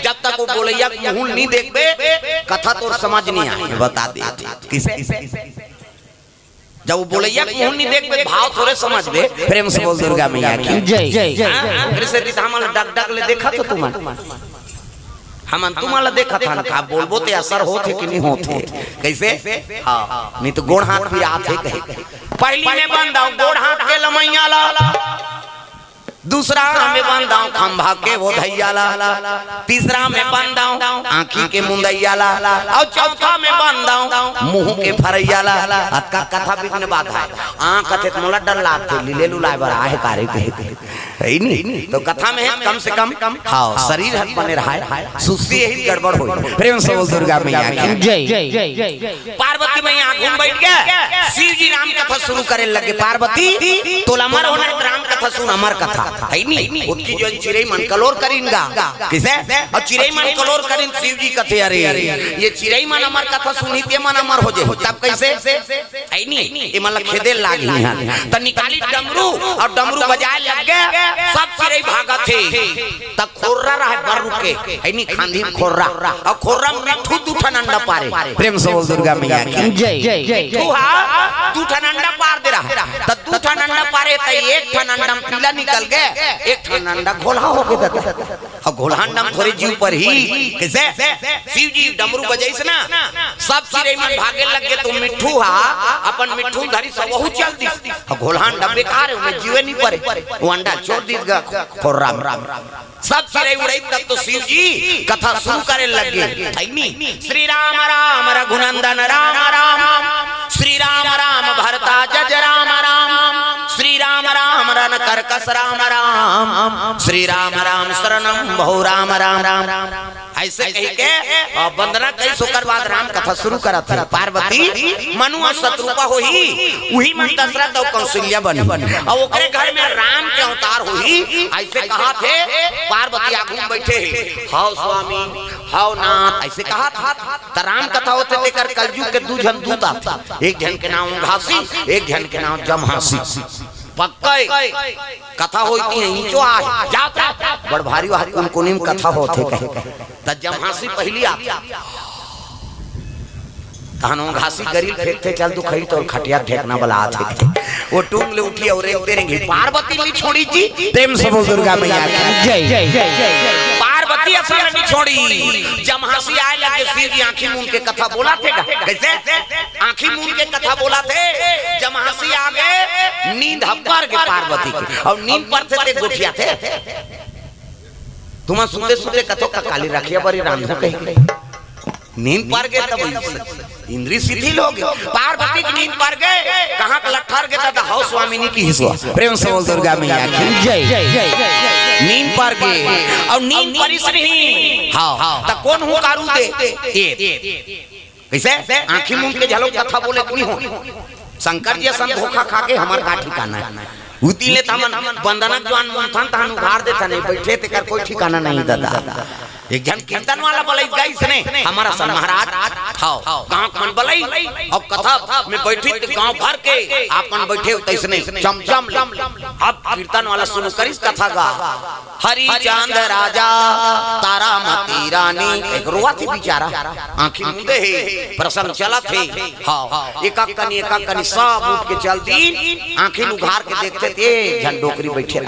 जब तक वो बोलैया मुंह नहीं देखबे कथा तो समझ नहीं आए। बता दे किसे जब वो बोलैया मुंह नहीं देखबे भाव थोड़े समझ बे। प्रेम से बोल दुर्गा मैया की जय जय। कृष्ण रीता हमल डग डग ले देखा तो तुम हम तुम्हारा देखा था ना बोलबो ते असर होते कि नहीं होते कैसे। हाँ नहीं तो गोड़ हाथ भी आते कहे पहली में बंदाओ गोड़ हाथ के लमैया ला, दूसरा में बंदाओ खंभा के वो धैया ला, तीसरा में बंदाओ आंखी के मुंदैया ला, और चौथा में बंदाओ मुंह के फरैया ला। अतका कथा बिकने बात है आंख कथे मोला डर लागते लीले लुलाए बड़ा है कारे के है नहीं तो कथा में है कम से कम हाँ शरीर हट बने रहा है सुस्ती यही गड़बड़ हो। प्रेम से बोल दुर्गा मैया की जय। पार्वती मैया घूम बैठ गया शिव जी राम कथा शुरू करे लगे। पार्वती तोला मर होना राम कथा सुन अमर कथा है नहीं उसकी जो चिड़ै मन कलोर करीनगा किसे और चिड़ै मन कलोर करीन शिव जी कथे। अरे ये चिड़ै मन अमर कथा सुनी ते मन अमर हो जे तब कैसे है नहीं ये मतलब खेदे लागी त निकाली डमरू और डमरू बजाए लग गए सब चिड़ै भागा थे तब खोर्रा रहा बर्रू के है नहीं खांधी खोर्रा और खोर्रा मिठू दूठन अंडा पारे। प्रेम से बोल दुर्गा मैया की जय। दूठन अंडा पार दे रहा तब दूठन अंडा पारे त एक ठन अंडा पीला निकल गए एक ठन अंडा घोला हो गया और घोला अंडा थोड़ी जीव पर ही कैसे शिव जी डमरू बजाइस ना सब चिड़ै मन भागे लग गए तो मिठू अपन मिठू धरी सब वहु चल दी और घोला अंडा बेकार है उन्हें जीवे नहीं परे वो अंडा छोड़ दी खोर्रा सब चिड़ै उड़ै तब तो शिव जी कथा शुरू करे लगे श्री राम राम रघुनंदन राम राम श्री राम राम भरता जज राम राम श्री राम राम रन करकस राम राम श्री राम राम शरणम बहु राम राम ऐसे कह के वंदना कई सोकर बाद राम कथा शुरू करा था। पार्वती मनु और शत्रुपा हो ही वही मन दशरथ और कौशल्या बनी और ओकरे घर में राम के अवतार हो ही ऐसे कहा थे। पार्वती आगू बैठे हाउ स्वामी हाउ नाथ ऐसे कहा था तो राम कथा होते लेकर कलयुग के दो जन दूत आते एक जन के नाम घासी एक जन के नाम जमहासी पक्का कथा होती है इंचो आए जाता बड़ भारी वाली कोनी में कथा होते कहे त जमहासी पहली आती तहनो घासी गरीब फेंकते चल तू खड़ी तो खटिया फेंकना वाला आते वो टूंग ले उठी और रेंगते रहेंगे। पार्वती नहीं छोड़ी जी। प्रेम से बोल दुर्गा मैया की जय। पार्वती असल नहीं छोड़ी जमहासी आए लगे शिव जी आंखी मूंद के कथा बोला थे कैसे आंखी मूंद के कथा बोला थे जमहासी आ गए नींद हब्बार के पार्वती की और नींद पर थे गोठिया थे तुम सुनते सुनते कथो का काली रखिया बड़ी रांधो कहीं नींद पर गए तब इंद्री शिथिल हो गई। पार्वती की नींद पर गए कहाँ का लट्ठर गए था हाउ स्वामिनी की हिस्सा। प्रेम से बोल दुर्गा मैया की जय। नींद पर गए और नींद पर इस नहीं हाँ तब कौन हूँ कारू दे कैसे आंखी मुंह के झलो कथा बोले नहीं हो शंकर जी असम धोखा खा के हमार का ठिकाना है उती ले तमन बंदना जवान मन था उघार देता नहीं बैठे ते कर कोई ठिकाना नहीं दादा। एक जन कीर्तन वाला बलई गई इसने हमारा सन महाराज गांव मन बलई और कथा में बैठी तो गांव भर के आपन बैठे तैसने चमचम अब कीर्तन वाला शुरू करिस कथा गा हरि चांद राजा तारामती रानी एक रुआ थी बेचारा आंखी मुंदे है प्रसन्न चला थे हाँ एक कनी सब उठ के चल दी आंखी उघार के देखते थे जन डोकरी बैठे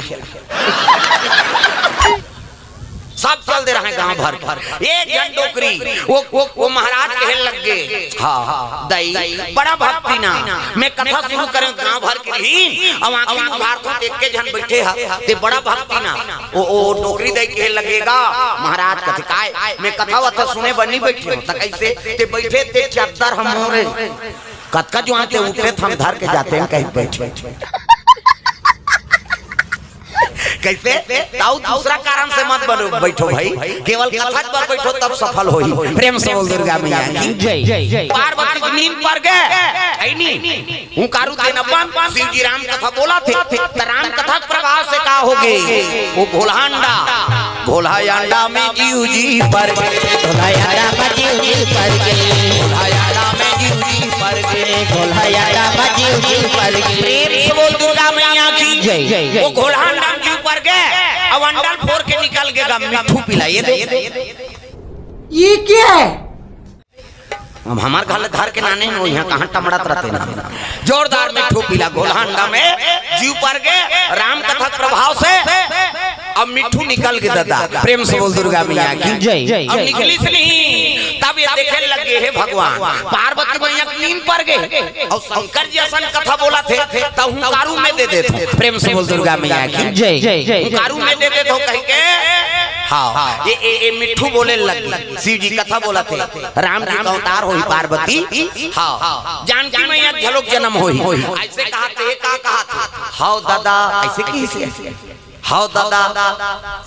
सब चल दे रहा है गांव भर एक जन डोकरी वो महाराज कहने लग गए हाँ दई बड़ा भक्ति ना मैं कथा शुरू करें गांव भर के ही अब आंखी उघार तो देख के जन बैठे हैं ते बड़ा भक्ति ना ओ डोकरी दई कहने लगेगा महाराज कथे काय मैं कथा वथा सुने बनी बैठे त कैसे ते बैठे ते चादर हम मोरे कतका जो आते उठे हम धर के जाते हैं कहीं बैठे कैसे ताऊ दूसरा कारण से मत बनो बैठो भाई केवल कथा पर बैठो तब सफल होई। प्रेम से बोल दुर्गा मैया की जय। पार्वती की नींद पर गए ऐ नी हूं कारू देना बन शिव जी राम कथा बोला थे त राम कथा प्रभाव से का होगे वो भोलांडा भोलायांडा में जीव जी पर भोलायांडा में जीव जी पर भोलायांडा में जीव जी पर भोलायांडा में जीव जी पर प्रेम से बोल दुर्गा मैया की जय। वो भोलांडा जीव पर गए अब अंडल फोड़ के निकल निकल गया मिठू पिला ये क्या है? अब हमारे घर धर के नाने हो यहाँ कहाँ टमड़त रहते ना जोरदार मिठू पिला गोलहंडा में जीव पर गए राम कथा प्रभाव से अब मिठू निकल के दादा प्रेम से बोल दुर्गा मैया की जय। अब निकली से नहीं तब ये देखे लगे है भगवान पार्वती मैया नींद पर गए और शंकर जी असन कथा बोला थे तब हुंकारू में दे देते प्रेम से बोल दुर्गा मैया की जय। हुंकारू में दे देते कह के हाँ ये मिठू बोले लगी शिव जी कथा बोला थे राम जी का अवतार होई पार्वती हाँ जानकी मैया झलोक जन्म होई ऐसे कहा थे का कहा था हाँ दादा ऐसे कैसे हाँ दादा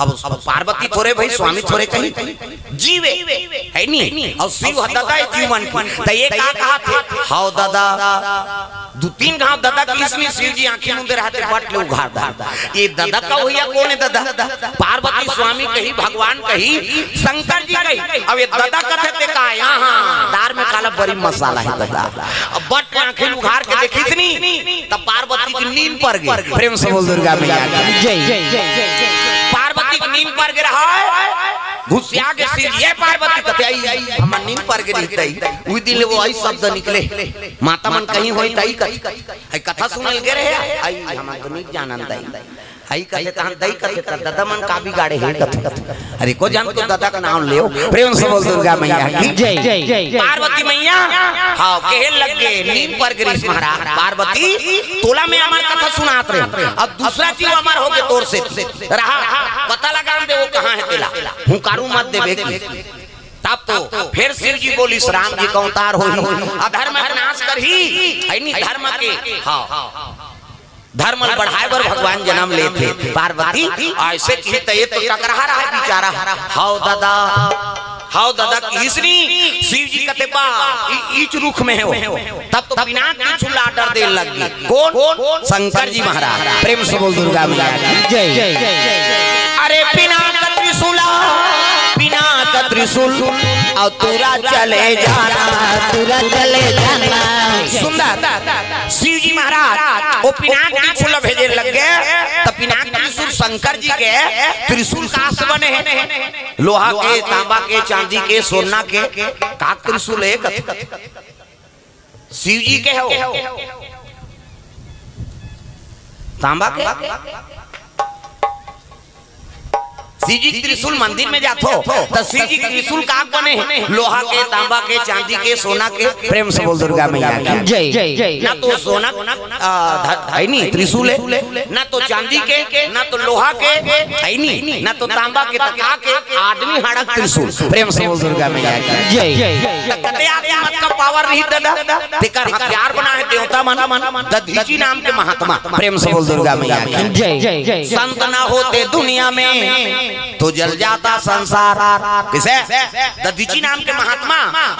अब पार्वती थोड़े भाई स्वामी थोड़े कहीं जीवे है नहीं और शिव दादा जीवन तो ये कहा थे हाँ दादा दो तीन गांव दादा की इसमें शिव जी आंखें मुंदे रहते बट ले उघार दा ये दादा का हुआ कौन है दादा पार्वती स्वामी कही भगवान कही शंकर जी कही अब ये दादा कथे ते का यहाँ दार में काला बड़ी मसाला है दादा अब बट आंखें उघार के देखी इतनी तब पार्वती की नींद पर गई प्रेम से बोल दुर्गा मैया जय। पार्वती की नींद पर गिरा घुसिया के शिव ये पार्वती कथे आई हम नींद पर गिरी तई उई दिन वो आई शब्द निकले माता मन कहीं होई तई कथा सुनल गे रहे आई हम तो नहीं जानन तई आई कथे तहन दई कथे दादा मन का भी गाड़े है कथे अरे को जान तो दादा का नाम लेओ प्रेम से बोल दुर्गा मैया की जय। पार्वती मैया हां कहे लगे नींद पर गिरीश महाराज पार्वती तोला में हमार कथा सुनात रहे अब दूसरा चीज हमार हो के तोर से रहा पता लगा दे वो कहां है तेला हुंकारू मत देबे की तब तो फिर शिव जी बोली राम जी का अवतार होई अधर्म का नाश करही है नहीं धर्म के हां धर्म बढ़ाए बर भगवान जन्म लेते पार्वती ऐसे की तो ये तो टकरा रहा है बेचारा हाउ दादा किसनी शिव जी कते बा ईच रुख में हो तब तो बिना कुछ लाटर दे लगी कौन शंकर जी महाराज प्रेम से बोल दुर्गा मैया जय। अरे बिना त्रिशूला बिना त्रिशूल और तुरा चले जाना सुंदर शिव जी महाराज वो पिनाक त्रिशूल भेजे लग गए तब पिनाक त्रिशूल शंकर जी के त्रिशूल कहाँ से बने हैं लोहा के तांबा के चांदी के सोना के काक त्रिशूल है शिव जी के हो तांबा के शिव जी त्रिशूल मंदिर में जातो तो शिव जी त्रिशूल का बने लोहा के तांबा के चांदी के सोना के प्रेम से बोल दुर्गा मैया की जय। ना तो सोना है नहीं त्रिशूल है ना तो चांदी के ना तो लोहा के है नहीं ना तो तांबा के तका के आदमी हाड़क त्रिशूल प्रेम से बोल दुर्गा मैया की जय। कते आदमी मत का पावर नहीं दादा तेकर हथियार बना है देवता मन दधीची नाम के महात्मा प्रेम से बोल दुर्गा मैया की जय। संत ना होते दुनिया में तो जल जाता संसार किसे दधीची नाम के महात्मा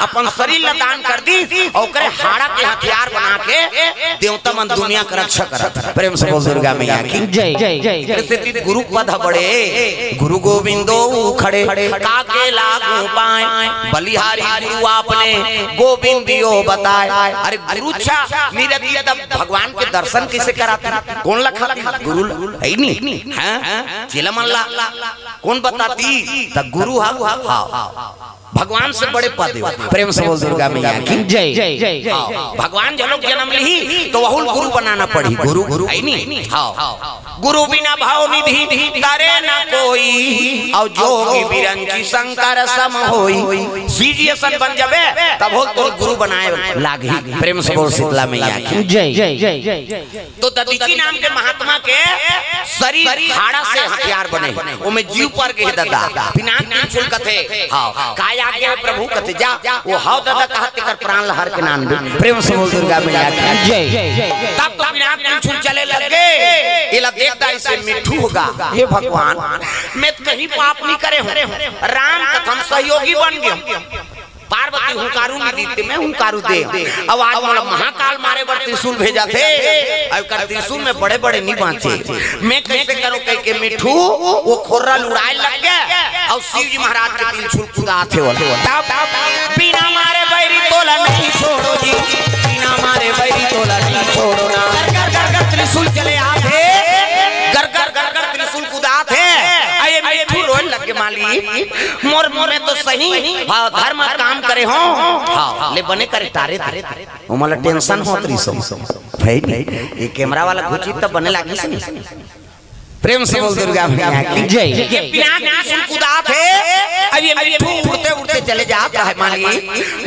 अपन शरीर ला दान कर दी और करे हाड़ा के हथियार बना के देवता मन दुनिया का रक्षा करत प्रेम से बोल दुर्गा मैया की जय। गुरु पद बड़े गुरु गोविंदो खड़े काके लागू पाए बलिहारी गुरु आपने गोविंदियो बताए अरे गुरु अच्छा निरति तब भगवान के दर्शन किसे कराते कौन लखा गुरु है नहीं हां चिला मन ला कौन बताती तब गुरु भगवान से बड़े पद प्रेम से बोल दुर्गा मैया की जय। भगवान जलोक जन्म ली तो वहुल गुरु बनाना पड़ी गुरु है नहीं गुरु बिना भाव निधि करे न कोई और जोगी बिरंची शंकर सम होई सीजीएसन बन जाबे तब हो तो गुरु बनाए लागी प्रेम से बोल शीतला मैया की जय। तो दधीची नाम के महात्मा के शरीर हाड़ा से हथियार बने वो में जीव पर के दादा बिना त्रिशूल कथे काया आगे है प्रभु कथे जा वो हाउ दादा कहते कर प्राण लहर के नाम प्रेम से बोल दुर्गा मैया की जय। तब तो बिना त्रिशूल चले लगे इला देखता इसे मिठू होगा हे भगवान मैं कहीं पाप नहीं करे हूं राम कथम सहयोगी बन गया पार्वती हुंकारू नहीं दीते मैं हुंकारू दे अब आज मतलब महाकाल मारे बर त्रिशूल भेजा थे अब कर त्रिशूल में बड़े बड़े नहीं बांचे मैं कैसे करूं कह के मिठू वो खोर्रा लुड़ाए लग गया और शिव जी महाराज के त्रिशूल खुदा थे वो तब बिना मारे बैरी तोला नहीं छोड़ो जी बिना मारे बैरी तोला नहीं छोड़ो ना कर त्रिशूल चले आते कर त्रिशूल खुदा थे आए मिठू रोल माली मोर में तो सही हाँ धर्म काम करे हो हाँ ले बने करे तारे वो मतलब टेंशन हो तरी सो भाई ये कैमरा वाला घुची तब बने लागी से प्रेम से बोल दुर्गा मैया की जय। ये पिनाक नाचन कूदा थे अब ये मिट्ठू उड़ते उड़ते चले जाता है माली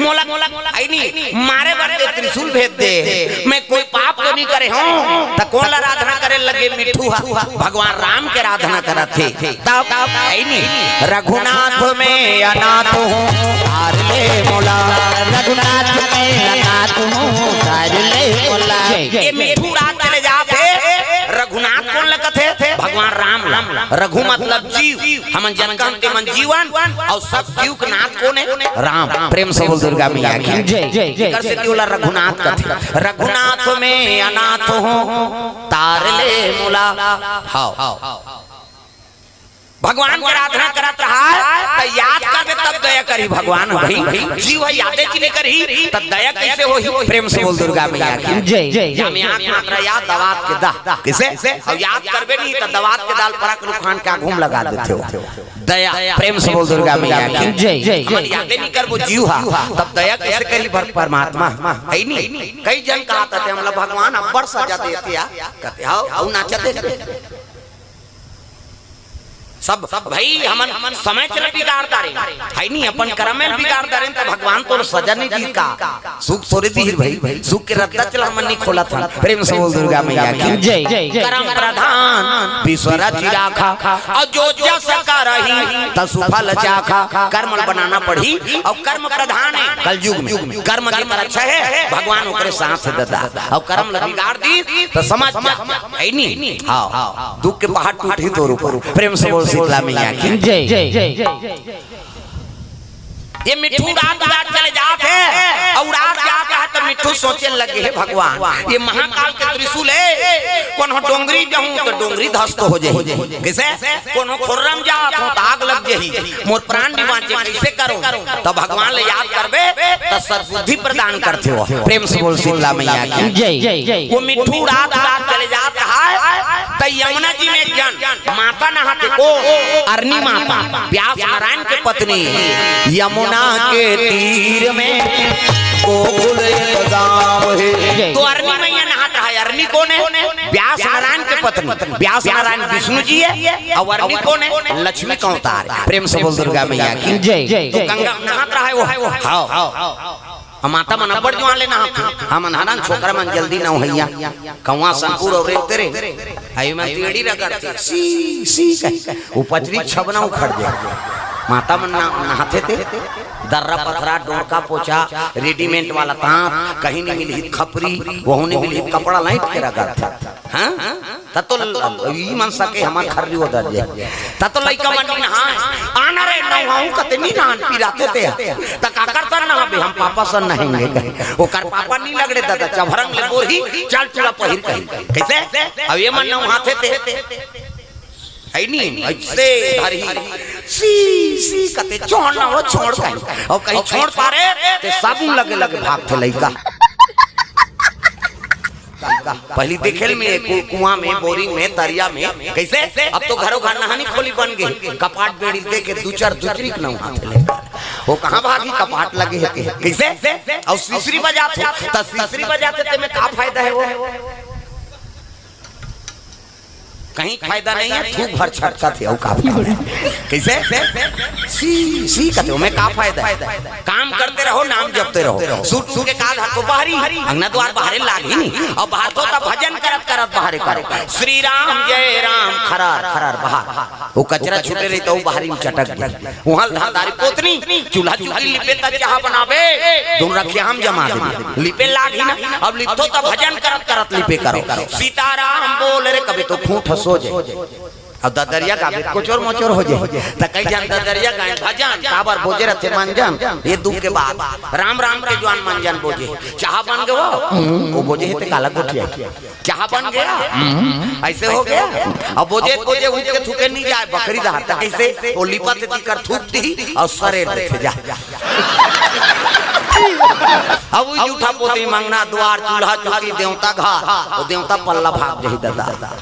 मोला आई नहीं मारे बड़े त्रिशूल भेज दे मैं कोई पाप तो नहीं करे हूँ तो कौन आराधना करे लगे मिट्ठू भगवान राम के आराधना करा थे तब आई नहीं रघुनाथ में अनाथ हूँ तार ले मोला रघुनाथ में अनाथ हूँ तार ले मोला ये मिट्ठू रात चले जाते रघुनाथ कौन लगते थे भगवान राम रघु मतलब जीव हम जनकम के मन जीवन और सब जीव के नाथ कौन है राम प्रेम से बोल दुर्गा मैया की जय कर से बोला रघुनाथ का रघुनाथ में अनाथ हूँ तार ले मोला हां भगवान की आराधना करत रहा तो याद करके तब दया करी भगवान भाई जीव है यादें की नहीं करी तब दया कैसे हो प्रेम से बोल दुर्गा मैया की जय जय हम मात्रा याद दवात के दा किसे अब याद करबे नहीं तो दवात के दाल परक रुखान का घूम लगा देते हो दया प्रेम से बोल दुर्गा मैया की जय जय हम यादें नहीं करबो जीव हा तब दया कैसे करी परमात्मा है नहीं कई जन कहते थे हम लोग भगवान अब्बर सजा देते या कहते आओ नाचते सब भाई हमन समय चल बिगाड़ता रहे है नहीं अपन कर्म में बिगाड़ता रहे तो भगवान तो सजा नहीं दी का सुख सोरे दी भाई सुख के रद्दा चल हमन नहीं खोला था प्रेम से बोल दुर्गा मैया की जय कर्म प्रधान विश्वरा चिराखा और जो जस करही त सुफल चाखा कर्म बनाना पड़ी और कर्म प्रधान है कलयुग में कर्म की रक्षा है भगवान ओकरे साथ ददा और कर्म ल बिगाड़ दी तो समाज है नहीं हां दुख के पहाड़ टूटे तो ऊपर प्रेम से बोल शीतला मैया की जय जय ये मिट्ठू रात चले जाते और रात जाता है तो मिट्ठू सोचे लगे है भगवान ये महाकाल के त्रिशूल है कौन डोंगरी जाऊं तो डोंगरी ध्वस्त हो जाए कैसे कौन खुर्रम जात हो तो आग लग जाही मोर प्राण भी बांचे कैसे करो तो भगवान ले याद करबे तो सद्बुद्धि प्रदान करते हो प्रेम से बोल शीतला मैया की जय वो मिट्ठू रात चले जाता है तो यमुना जी में जन माता नहाते को अरनी माता व्यास नारायण के पत्नी यमुना के तीर में गोकुल गांव है तो अरनी मैया नहाता है अरनी कौन है व्यास नारायण के पत्नी व्यास नारायण विष्णु जी है और अरनी कौन है लक्ष्मी का अवतार प्रेम से बोल दुर्गा मैया की जय तो गंगा नहाता है वो हां माता मन अब्बड़ जो लेना हम नहाना छोकरा मन जल्दी ना होइया कौवा संपूर और रेत तेरे आई मैं टेड़ी रगड़ती सी कह उपचरी छबना उखड़ दे माता मन नहाते थे दर्रा पथरा डोरका पोछा रेडीमेड वाला तांत कहीं नहीं मिली खपरी वहु नहीं मिली कपड़ा लाइट के रखा था हां ततो ई मन सके हमर खर्री उधर जे ततो लइका मन नहा आना रे नहाऊ कतनी नान पिराते थे त का करता ना हम पापा सन नहाएंगे ओकर पापा नहीं लगड़े दादा चभरंग ले बोरी चल चला पहिर कहीं कैसे अब ये मन नहाते थे है नहीं ऐसे धरी सी कते छोड़ ना वो छोड़ कहीं और कहीं छोड़ पारे ते साबुन लगे भाग थे लइका पहली देखेल में कुआं में बोरिंग में दरिया में कैसे अब तो घरों घर नहानी खोली बन गई कपाट बेड़ी दे के दो चार दूसरी न उठाते वो कहां भागी कपाट लगे है कैसे और तीसरी बजाते तो तीसरी बजाते में क्या फायदा है वो कहीं फायदा नहीं है थूक भर छटका थे कैसे सी कहते हो मैं का फायदा है काम करते रहो नाम जपते रहो सूट के काल हाथ तो बाहरी अंगना द्वार बाहर लागी नहीं और बाहर तो भजन करत करत बाहर करो श्री राम जय राम खरार बाहर वो कचरा छूटे रही तो बाहरी में चटक गई वहां धारदारी पोतनी चूल्हा चूल्ही लिपे ता चाह बनावे तुम रखिए हम जमा दे लिपे लागी ना अब लिपतो तो भजन करत करत लिपे करो सीताराम बोल रे कभी तो खूंट सो जाए अब ददरिया का कुचोर मोचोर हो जाए त कई जन ददरिया गाय भजन काबर बोझे रहते मंजन ये दुख के बाद राम राम के जवान मंजन बोझे चाह बन गए वो बोझे ते काला गोटिया चाह बन गया ऐसे हो गया अब बोझे उठ के थूके नहीं जाए बकरी दहा त कैसे वो लिपा ते कर थूकती और सरे देखे जा अब वो झूठा पोती मंगना द्वार चूल्हा चौकी देवता घाट और देवता पल्ला भाग जही दादा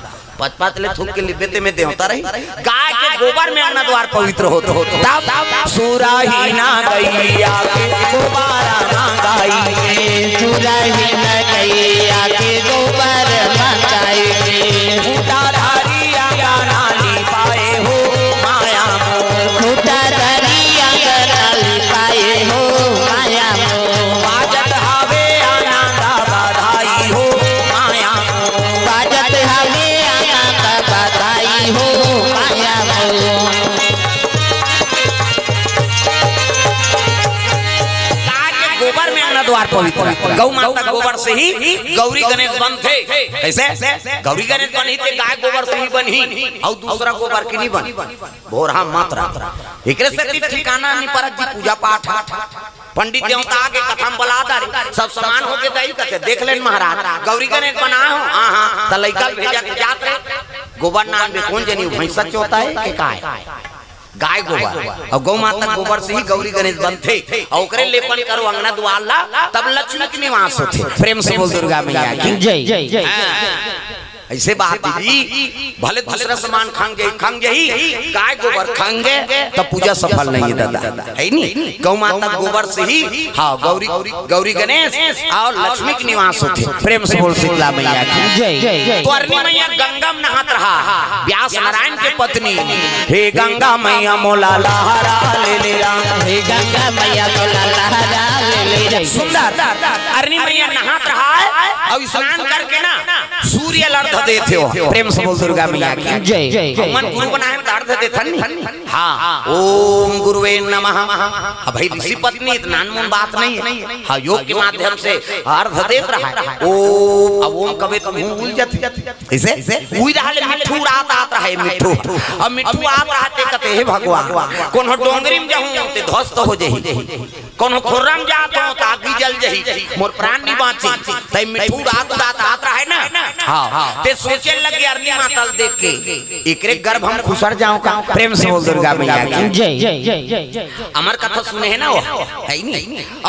5-5 ले थूक के लिबेते में दे होता रही। गाय के गोबर में अंगना द्वार पवित्र होता तब सुराही ना गैया के गोबारा मंगाई सुराही ना गैया के गोबर मंगाई फूटा धारिया गाना ली पाए हो माया मोह फूटा धरिया गनाली पाए हो माया मोह बाजत हवे आनंदा बधाई हो माया मोह बाजत हवे आनंद बधाई हो माया मोह गोबर में अंगना द्वार पवित्र गौ माता गोबर से ही गौरी गणेश बन थे। कैसे गौरी गणेश बनी थे गाय गोबर से ही बनी और दूसरा गोबर की नहीं बनी भोरा मात्रा एकरे से ठिकाना नहीं पर जी पूजा पाठ पंडित देवता आगे कथम बलादार सब समान होके दई कथे देख लेन महाराज गौरी गणेश बना हो हां त लइका भेजा के जात रे गोबर नाम में कौन जनी भैंसा चोता है के काय गाय गोबर और गौ माता गोबर से ही गौरी गणेश बनते और ओकरे लेपन करो अंगना द्वार ला तब लक्ष्मी के निवास होते। प्रेम से बोल दुर्गा मैया की जय। ऐसे बात जी भले दूसरा सामान खाएंगे ही गाय गोबर खाएंगे तो पूजा सफल नहीं है दादा है नहीं। गौ माता गोबर से ही हाँ गौरी गणेश और लक्ष्मी के निवास होते। प्रेम से बोल शीतला मैया की जय। तो अरनी मैया गंगा में नहात रहा व्यास नारायण के पत्नी हे गंगा मैया मोला लहरा ले ले हे गंगा मैया मोला लहरा ले ले सुंदर अरनी मैया नहात रहा है और स्नान करके ना सूर्य अर्घ देते हो। प्रेम से बोल दुर्गा मैया की जय। मन गुरु बनाए अर्घ देते नहीं हाँ ओम गुरुवे नमः। भाई ऋषि पत्नी इतना अनमोल बात नहीं है हाँ योग के माध्यम से अर्घ देत रहा है ओम अब ओम कबे तो मुंह भूल जाते ऐसे उई रहा ले मिठू रात आता है मिठू अब मिठू आप रहते कहते हे भगवान कोनो डोंगरी में जाऊं ते ध्वस्त हो जही कोनो खुर्रम जात हो त आगी जल जही मोर प्राण नहीं बाँची तै मिठू रात आत रहा है ना हाँ ते सोचे लगे अरनी माता देख के एकरे गर्भ हम खुसर जाऊं का। प्रेम से बोल दुर्गा मैया की जय। अमर कथा सुने है ना वो है नहीं अब